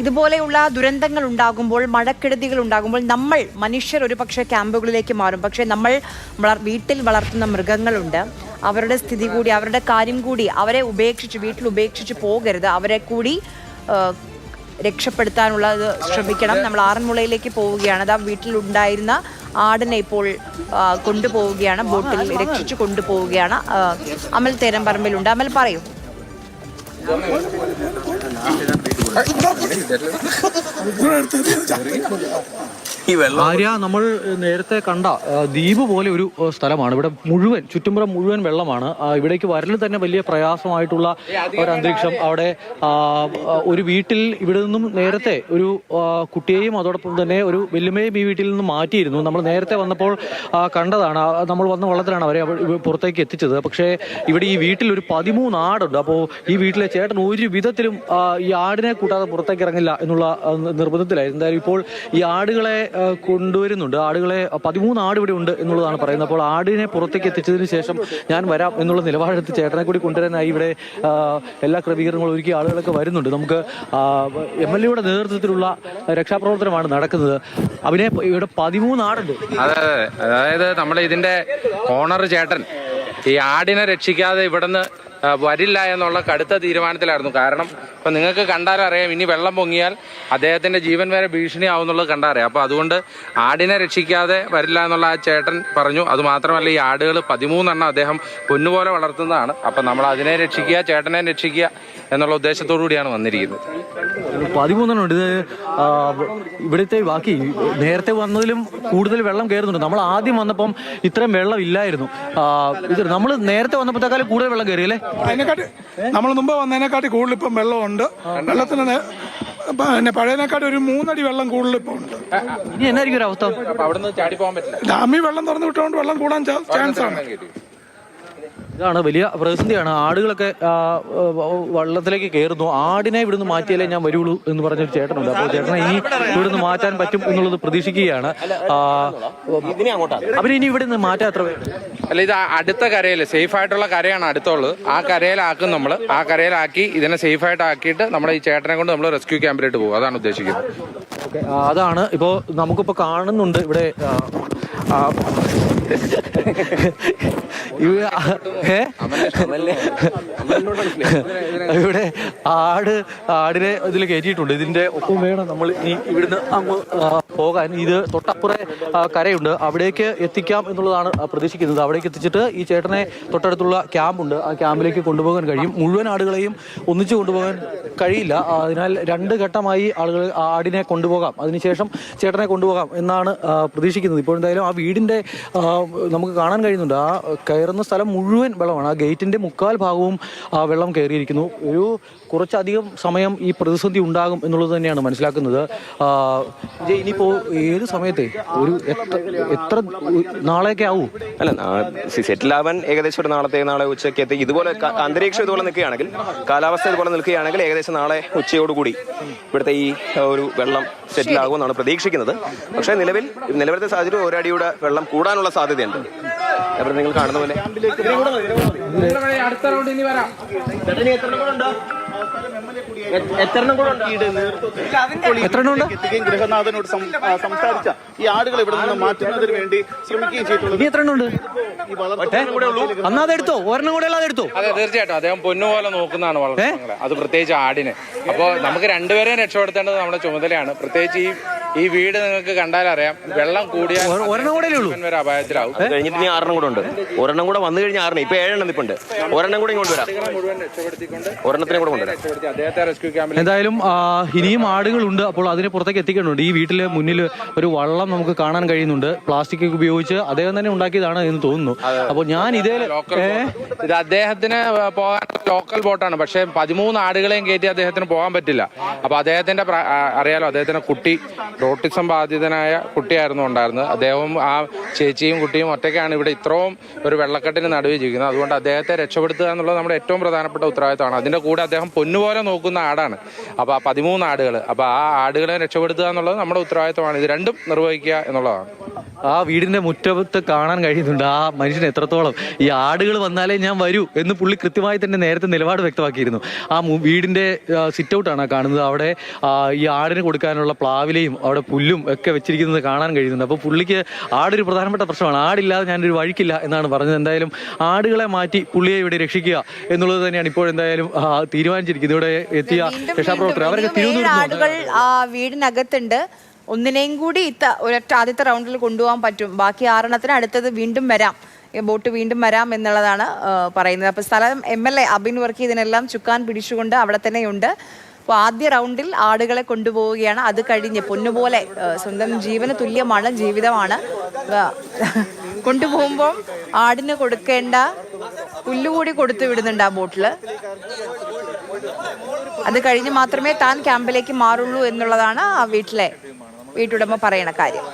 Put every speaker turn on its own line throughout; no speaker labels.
ഇതുപോലെയുള്ള ദുരന്തങ്ങൾ ഉണ്ടാകുമ്പോൾ, മഴക്കെടുതികൾ ഉണ്ടാകുമ്പോൾ നമ്മൾ മനുഷ്യർ ഒരു പക്ഷേ ക്യാമ്പുകളിലേക്ക് മാറും. പക്ഷേ നമ്മൾ വീട്ടിൽ വളർത്തുന്ന മൃഗങ്ങളുണ്ട്, അവരുടെ സ്ഥിതി കൂടി, അവരുടെ കാര്യം കൂടി, അവരെ വീട്ടിൽ ഉപേക്ഷിച്ച് പോകരുത്. അവരെ കൂടി രക്ഷപ്പെടുത്താനുള്ളത് ശ്രമിക്കണം. നമ്മൾ ആറന്മുളയിലേക്ക് പോവുകയാണ്. അത് ആ വീട്ടിലുണ്ടായിരുന്ന ആടിനെ ഇപ്പോൾ കൊണ്ടുപോവുകയാണ്, ബോട്ടിൽ രക്ഷിച്ചു കൊണ്ടുപോവുകയാണ്. അമൽ തേരമ്പറമ്പിലുണ്ട്. അമൽ പറയൂ.
ആര്യ, നമ്മൾ നേരത്തെ കണ്ട ദ്വീപ് പോലെ ഒരു സ്ഥലമാണ്. ഇവിടെ മുഴുവൻ ചുറ്റുമ്പുറം മുഴുവൻ വെള്ളമാണ്. ഇവിടേക്ക് വരലിൽ തന്നെ വലിയ പ്രയാസമായിട്ടുള്ള ഒരു അന്തരീക്ഷം. അവിടെ ഒരു വീട്ടിൽ ഇവിടെ നിന്നും നേരത്തെ ഒരു കുട്ടിയെയും അതോടൊപ്പം തന്നെ ഒരു വല്യമ്മയും ഈ വീട്ടിൽ നിന്ന് മാറ്റിയിരുന്നു. നമ്മൾ നേരത്തെ വന്നപ്പോൾ കണ്ടതാണ്. നമ്മൾ വന്ന വള്ളത്തിലാണ് അവരെ പുറത്തേക്ക് എത്തിച്ചത്. പക്ഷേ ഇവിടെ ഈ വീട്ടിൽ ഒരു 13 ആടുണ്ട്. അപ്പോൾ ഈ വീട്ടിലെ ചേട്ടൻ ഒരു വിധത്തിലും ഈ ആടിനെ കൂട്ടാതെ പുറത്തേക്ക് ഇറങ്ങില്ല എന്നുള്ള നിർബന്ധത്തിലായിരുന്നു. എന്തായാലും ഇപ്പോൾ ഈ ആടുകളെ കൊണ്ടുവരുന്നുണ്ട്. ആടുകളെ 13 ആട് ഇവിടെ ഉണ്ട് എന്നുള്ളതാണ് പറയുന്നത്. അപ്പോൾ ആടിനെ പുറത്തേക്ക് എത്തിച്ചതിന് ശേഷം ഞാൻ വരാം എന്നുള്ള നിലപാടെടുത്ത് ചേട്ടനെ കൂടി കൊണ്ടുവരാനായി ഇവിടെ എല്ലാ ക്രമീകരണങ്ങളും ഒരുക്കി ആളുകളൊക്കെ വരുന്നുണ്ട്. നമുക്ക് MLA-യുടെ നേതൃത്വത്തിലുള്ള രക്ഷാപ്രവർത്തനമാണ് നടക്കുന്നത്. ഇവിടെ 13 ആടുണ്ട്.
അതായത് നമ്മുടെ ഇതിന്റെ ഓണർ ചേട്ടൻ ഈ ആടിനെ രക്ഷിക്കാതെ ഇവിടുന്ന് വരില്ല എന്നുള്ള കടുത്ത തീരുമാനത്തിലായിരുന്നു. കാരണം ഇപ്പം നിങ്ങൾക്ക് കണ്ടാലറിയാം, ഇനി വെള്ളം പൊങ്ങിയാൽ അദ്ദേഹത്തിൻ്റെ ജീവൻ വരെ ഭീഷണിയാവുന്നുള്ളത് കണ്ടറിയാം. അപ്പോൾ അതുകൊണ്ട് ആടിനെ രക്ഷിക്കാതെ വരില്ല എന്നുള്ള ആ ചേട്ടൻ പറഞ്ഞു. അതുമാത്രമല്ല, ഈ ആടുകൾ 13 എണ്ണം അദ്ദേഹം പൊന്നുപോലെ വളർത്തുന്നതാണ്. അപ്പം നമ്മൾ അതിനെ രക്ഷിക്കുക, ചേട്ടനെ രക്ഷിക്കുക എന്നുള്ള ഉദ്ദേശത്തോടു കൂടിയാണ് വന്നിരിക്കുന്നത്.
13 എണ്ണം ഉണ്ട്. ഇത് ഇവിടുത്തെ ബാക്കി നേരത്തെ വന്നതിലും കൂടുതൽ വെള്ളം കയറുന്നുണ്ട്. നമ്മൾ ആദ്യം വന്നപ്പം ഇത്രയും വെള്ളം ഇല്ലായിരുന്നു. ഇത് നമ്മൾ നേരത്തെ വന്നപ്പോഴത്തേക്കാളും കൂടുതൽ വെള്ളം കയറി അല്ലേ?
അതിനെക്കാട്ടി നമ്മൾ മുമ്പ് വന്നതിനെക്കാട്ടി കൂടുതൽ ഇപ്പം വെള്ളമുണ്ട്. വെള്ളത്തിന് പിന്നെ പഴയതിനെക്കാട്ടി ഒരു 3 അടി വെള്ളം കൂടുതൽ ഇപ്പം ഉണ്ട്.
ഇനി എന്നായിരിക്കും ഒരു അവസ്ഥ?
അവിടുന്ന് ചാടി പോകാൻ പറ്റില്ല.
ഡാമിൽ വെള്ളം തുറന്നു വിട്ടുകൊണ്ട് വെള്ളം കൂടാൻ ചാൻസ് ആണ്.
ഇതാണ് വലിയ പ്രതിസന്ധിയാണ്. ആടുകളൊക്കെ വള്ളത്തിലേക്ക് കയറുന്നു. ആടിനെ ഇവിടുന്ന് മാറ്റിയാലേ ഞാൻ വരുള്ളൂ എന്ന് പറഞ്ഞൊരു ചേട്ടനുണ്ട്. അപ്പോൾ ചേട്ടനെ ഇനി ഇവിടുന്ന് മാറ്റാൻ പറ്റും എന്നുള്ളത് പ്രതീക്ഷിക്കുകയാണ്. അവരിനി ഇവിടെ നിന്ന് മാറ്റാൻ എത്ര പേര്?
അല്ല, ഇത് അടുത്ത കരയിൽ സേഫ് ആയിട്ടുള്ള കരയാണ് അടുത്തുള്ളത്. ആ കരയിലാക്കും നമ്മൾ. ആ കരയിലാക്കി ഇതിനെ സേഫ് ആയിട്ട് ആക്കിയിട്ട് നമ്മുടെ ഈ ചേട്ടനെ കൊണ്ട് നമ്മൾ റെസ്ക്യൂ ക്യാമ്പിലോട്ട് പോകും. അതാണ് ഉദ്ദേശിക്കുന്നത്.
ഓക്കെ, അതാണ് ഇപ്പോൾ നമുക്കിപ്പോൾ കാണുന്നുണ്ട് ഇവിടെ ഇവിടെ ആടിനെ ഇതിൽ കയറ്റിയിട്ടുണ്ട്. ഇതിന്റെ ഒപ്പം വേണം നമ്മൾ ഇവിടുന്ന് അങ്ങ് പോകാൻ. ഇത് തൊട്ടപ്പുറേ കരയുണ്ട്, അവിടേക്ക് എത്തിക്കാം എന്നുള്ളതാണ് പ്രതീക്ഷിക്കുന്നത്. അവിടേക്ക് എത്തിച്ചിട്ട് ഈ ചേട്ടനെ തൊട്ടടുത്തുള്ള ക്യാമ്പുണ്ട്, ആ ക്യാമ്പിലേക്ക് കൊണ്ടുപോകാൻ കഴിയും. മുഴുവൻ ആടുകളെയും ഒന്നിച്ചു കൊണ്ടുപോകാൻ കഴിയില്ല. അതിനാൽ 2 ഘട്ടമായി ആടിനെ കൊണ്ടുപോകാം, അതിനുശേഷം ചേട്ടനെ കൊണ്ടുപോകാം എന്നാണ് പ്രതീക്ഷിക്കുന്നത്. ഇപ്പോൾ എന്തായാലും ആ വീടിന്റെ നമുക്ക് കാണാൻ കഴിയുന്നുണ്ട്. ആ കയറുന്ന സ്ഥലം മുഴുവൻ വെള്ളമാണ്. ആ ഗേറ്റിന്റെ 3/4 ഭാഗവും വെള്ളം കയറിയിരിക്കുന്നു. കുറച്ചധികം സമയം ഈ പ്രതിസന്ധി ഉണ്ടാകും എന്നുള്ളത് തന്നെയാണ് മനസ്സിലാക്കുന്നത്. ഇനിയിപ്പോൾ ഏത് സമയത്തെ എത്ര നാളെയൊക്കെ ആവും?
അല്ല, സെറ്റിൽ ആവാൻ ഏകദേശം ഒരു നാളെ ഉച്ചയ്ക്ക് ഇതുപോലെ അന്തരീക്ഷം ഇതുപോലെ നിൽക്കുകയാണെങ്കിൽ, കാലാവസ്ഥ ഇതുപോലെ നിൽക്കുകയാണെങ്കിൽ ഏകദേശം നാളെ ഉച്ചയോടുകൂടി ഇവിടുത്തെ ഈ ഒരു വെള്ളം സെറ്റിൽ ആകുമെന്നാണ് പ്രതീക്ഷിക്കുന്നത്. പക്ഷേ നിലവിലത്തെ സാഹചര്യം 1 അടിയുടെ വെള്ളം കൂടാനുള്ള സാധ്യതയുണ്ട്. അവിടെ നിങ്ങൾ കാണുന്ന പോലെ
ഗൃഹനാഥനോട് സംസാരിച്ച ഈ ആടുകൾ ഇവിടെ നിന്ന് മാറ്റുന്നതിന് വേണ്ടി ശ്രമിക്കുകയും ചെയ്തിട്ടുള്ളത്.
അതെടുത്തോ, ഒരെണ്ണം കൂടെ എടുത്തോ?
അതെ, തീർച്ചയായിട്ടും അദ്ദേഹം പൊന്നുപോലെ നോക്കുന്നതാണ് വളർത്തുന്നത്. അത് പ്രത്യേകിച്ച് ആടിനെ. അപ്പോൾ നമുക്ക് 2 പേരെയും രക്ഷപ്പെടുത്തേണ്ടത് നമ്മുടെ ചുമതലയാണ്. പ്രത്യേകിച്ച് ഈ വീട് നിങ്ങൾക്ക് കണ്ടാലറിയാം, വെള്ളം കൂടിയാൽ വരെ അപായത്തിലാവും.
കഴിഞ്ഞിട്ട് ഇനി 6 കൂടെ ഉണ്ട്. ഒരെണ്ണം കൂടെ വന്നു കഴിഞ്ഞാൽ 6, ഇപ്പൊ 7 എണ്ണം ഇപ്പുണ്ട്. ഒരെണ്ണം കൂടെ ഇങ്ങോട്ട് വരാം, ഒരെണ്ണത്തിനെ കൂടെ കൊണ്ടുവരാം.
അദ്ദേഹത്തെ റെസ്ക്യൂ ക്യാമ്പിൽ
എന്തായാലും ഇനിയും ആടുകളുണ്ട്. അപ്പോൾ അതിനെ പുറത്തേക്ക് എത്തിക്കുന്നുണ്ട്. ഈ വീട്ടില് മുന്നിൽ ഒരു വള്ളം നമുക്ക് കാണാൻ കഴിയുന്നുണ്ട്. പ്ലാസ്റ്റിക് ഉപയോഗിച്ച് അദ്ദേഹം തന്നെ ഉണ്ടാക്കിയതാണ് എന്ന് തോന്നുന്നു. അപ്പോൾ ഞാൻ ഇത്
അദ്ദേഹത്തിന് പോകാൻ ലോക്കൽ ബോട്ടാണ്. പക്ഷെ 13 ആടുകളെയും കയറ്റി അദ്ദേഹത്തിന് പോകാൻ പറ്റില്ല. അപ്പൊ അദ്ദേഹത്തിന്റെ അറിയാലോ, അദ്ദേഹത്തിന്റെ കുട്ടി ഓട്ടിസം ബാധിതനായ കുട്ടിയായിരുന്നു ഉണ്ടായിരുന്നത്. അദ്ദേഹവും ആ ചേച്ചിയും കുട്ടിയും ഒറ്റയ്ക്കാണ് ഇവിടെ ഇത്രയും ഒരു വെള്ളക്കെട്ടിന് നടുവിൽ ജീവിക്കുന്നത്. അതുകൊണ്ട് അദ്ദേഹത്തെ രക്ഷപ്പെടുത്തുക എന്നുള്ളത് നമ്മുടെ ഏറ്റവും പ്രധാനപ്പെട്ട ഉത്തരവാദിത്തമാണ്. അതിൻ്റെ കൂടെ അദ്ദേഹം പൊന്നുപോലെ നോക്കുന്ന ആടാണ്. അപ്പോൾ ആ 13 ആടുകൾ, അപ്പോൾ ആ ആടുകളെ രക്ഷപ്പെടുത്തുക എന്നുള്ളത് നമ്മുടെ ഉത്തരവാദിത്തമാണ്. ഇത് രണ്ടും നിർവഹിക്കുക എന്നുള്ളതാണ്.
ആ വീടിന്റെ മുറ്റത്ത് കാണാൻ കഴിയുന്നുണ്ട് ആ മനുഷ്യൻ എത്രത്തോളം ഈ ആടുകൾ വന്നാലേ ഞാൻ വരൂ എന്ന് പുള്ളി കൃത്യമായി തന്നെ നേരത്തെ നിലപാട് വ്യക്തമാക്കിയിരുന്നു. ആ വീടിന്റെ സിറ്റ് ഔട്ടാണ് കാണുന്നത്. അവിടെ ഈ ആടിന് കൊടുക്കാനുള്ള പ്ലാവിലയും അവിടെ പുല്ലും ഒക്കെ വെച്ചിരിക്കുന്നത് കാണാൻ കഴിയുന്നുണ്ട്. അപ്പോൾ പുള്ളിക്ക് ആടൊരു പ്രധാനപ്പെട്ട പ്രശ്നമാണ്. ആടില്ലാതെ ഞാനൊരു വഴിക്കില്ല എന്നാണ് പറഞ്ഞത്. എന്തായാലും ആടുകളെ മാറ്റി പുള്ളിയെ ഇവിടെ രക്ഷിക്കുക എന്നുള്ളത് തന്നെയാണ് ഇപ്പോൾ എന്തായാലും തീരുമാനിച്ചിരിക്കുന്നത്. ഇവിടെ എത്തിയ രക്ഷാപ്രവർത്തകർ അവരൊക്കെ
ആടുകൾ വീടിനകത്തുണ്ട്. ഒന്നിനെയും കൂടി ഒരൊറ്റ ആദ്യത്തെ റൗണ്ടിൽ കൊണ്ടുപോകാൻ പറ്റും. ബാക്കി 6 അടുത്തത് വീണ്ടും വരാം, ബോട്ട് വീണ്ടും വരാം എന്നുള്ളതാണ് പറയുന്നത്. അപ്പോൾ സ്ഥലം MLA അബിൻ വർക്കി ഇതിനെല്ലാം ചുക്കാൻ പിടിച്ചുകൊണ്ട് അവിടെ തന്നെയുണ്ട്. അപ്പോൾ ആദ്യ റൗണ്ടിൽ ആടുകളെ കൊണ്ടുപോവുകയാണ്. അത് കഴിഞ്ഞ് പൊന്നുപോലെ സ്വന്തം ജീവന് തുല്യമാണ്, ജീവിതമാണ്. കൊണ്ടുപോകുമ്പോൾ ആടിന് കൊടുക്കേണ്ട പുല്ലുകൂടി കൊടുത്തു വിടുന്നുണ്ട് ആ ബോട്ടിൽ. അത് കഴിഞ്ഞ് മാത്രമേ താൻ ക്യാമ്പിലേക്ക് മാറുള്ളൂ എന്നുള്ളതാണ് ആ വീട്ടുടമ പറയണ കാര്യം.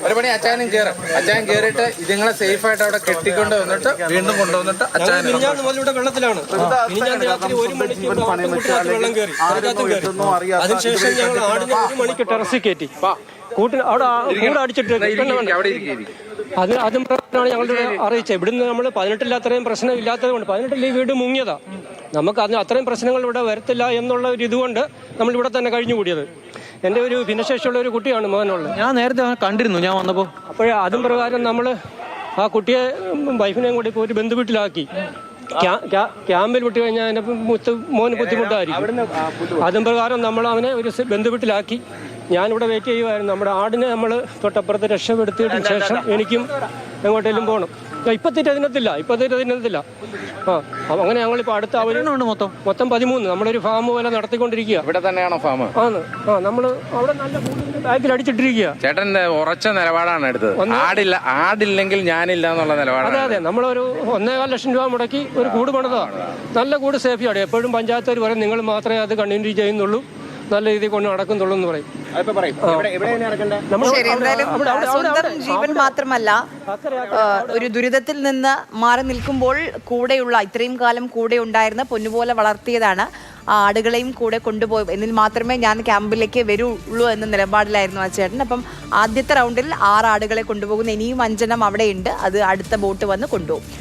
ഒരു പണി അച്ചായനും കയറും. അച്ചായൻ കയറിയിട്ട് ഇതിങ്ങളെ സേഫ് ആയിട്ട് അവിടെ കെട്ടിക്കൊണ്ട് വന്നിട്ട് വീണ്ടും കൊണ്ടുവന്നിട്ട് അച്ചായൻ
വെള്ളത്തിലാണ്. അതിനുശേഷം ഞങ്ങൾ ആടിനെ 1 മണിക്ക് ടെറസിൽ കയറ്റി കൂട്ടിൽ അവിടെ കൂടെ അടിച്ചിട്ട് അത് അതും പ്രശ്നമാണ് ഞങ്ങളുടെ അറിയിച്ചത്. ഇവിടുന്ന് നമ്മൾ 18 അത്രയും പ്രശ്നം ഇല്ലാത്തത് കൊണ്ട് 18 ഈ വീട് മുങ്ങിയതാ. നമുക്ക് അതിന് അത്രയും പ്രശ്നങ്ങൾ ഇവിടെ വരത്തില്ല എന്നുള്ള ഒരു ഇതുകൊണ്ട് നമ്മൾ ഇവിടെ തന്നെ കഴിഞ്ഞു കൂടിയത്. എൻ്റെ ഒരു ഭിന്നശേഷിയുള്ള ഒരു കുട്ടിയാണ് മോനുള്ളത്.
ഞാൻ നേരത്തെ കണ്ടിരുന്നു ഞാൻ വന്നപ്പോൾ.
അപ്പോഴേ അതും പ്രകാരം നമ്മൾ ആ കുട്ടിയെ വൈഫിനെയും കൂടി ഇപ്പോൾ ഒരു ബന്ധുവീട്ടിലാക്കി. ക്യാമ്പിൽ വിട്ട് കഴിഞ്ഞാൽ അതിൻ്റെ മോന് ബുദ്ധിമുട്ടായിരിക്കും. അതും പ്രകാരം നമ്മൾ അവനെ ഒരു ബന്ധുവീട്ടിലാക്കി. ഞാനിവിടെ വെയിറ്റ് ചെയ്യുമായിരുന്നു. നമ്മുടെ ആടിനെ നമ്മൾ തൊട്ടപ്പുറത്ത് രക്ഷപ്പെടുത്തിയതിന് ശേഷം എനിക്കും എങ്ങോട്ടേലും പോകണം. ഇപ്പത്തേറ്റ് അതിനകത്തില്ല. അങ്ങനെ ഞങ്ങളിപ്പോൾ അടുത്ത മൊത്തം 13 നമ്മളൊരു ഫാം പോലെ നടത്തിക്കൊണ്ടിരിക്കുക.
ഇവിടെ തന്നെയാണോ ഫാം?
നമ്മൾ അവിടെ നല്ല ബാക്കിൽ അടിച്ചിട്ടിരിക്കുക.
ചേട്ടൻ ഉറച്ച നിലപാടാണ് എടുത്തത്. ആടില്ലെങ്കിൽ ഞാനില്ല എന്നുള്ള നിലപാടാണ്.
അതെ, നമ്മളൊരു 1.25 ലക്ഷം രൂപ മുടക്കി ഒരു കൂട് പണിതാണ്. നല്ല കൂട് സേഫ്റ്റിയാണ്. എപ്പോഴും പഞ്ചായത്തുകാർ പറയും നിങ്ങൾ മാത്രമേ അത് കണ്ടിന്യൂ ചെയ്യുന്നുള്ളൂ, നല്ല രീതിയിൽ കൊണ്ട് നടക്കുന്നുള്ളൂ എന്ന് പറയും.
സ്വന്തം ജീവൻ മാത്രമല്ല, ഒരു ദുരിതത്തിൽ നിന്ന് മാറി നിൽക്കുമ്പോൾ കൂടെയുള്ള ഇത്രയും കാലം കൂടെ ഉണ്ടായിരുന്ന പൊന്നുപോലെ വളർത്തിയതാണ് ആ ആടുകളെയും കൂടെ കൊണ്ടുപോയി. എന്നിൽ മാത്രമേ ഞാൻ ക്യാമ്പിലേക്ക് വരുള്ളൂ എന്ന നിലപാടിലായിരുന്നു ആ ചേട്ടൻ. അപ്പം ആദ്യത്തെ റൗണ്ടിൽ 6 ആടുകളെ കൊണ്ടുപോകുന്ന ഇനിയും 5 അവിടെയുണ്ട്. അത് അടുത്ത ബോട്ട് വന്ന് കൊണ്ടുപോകും.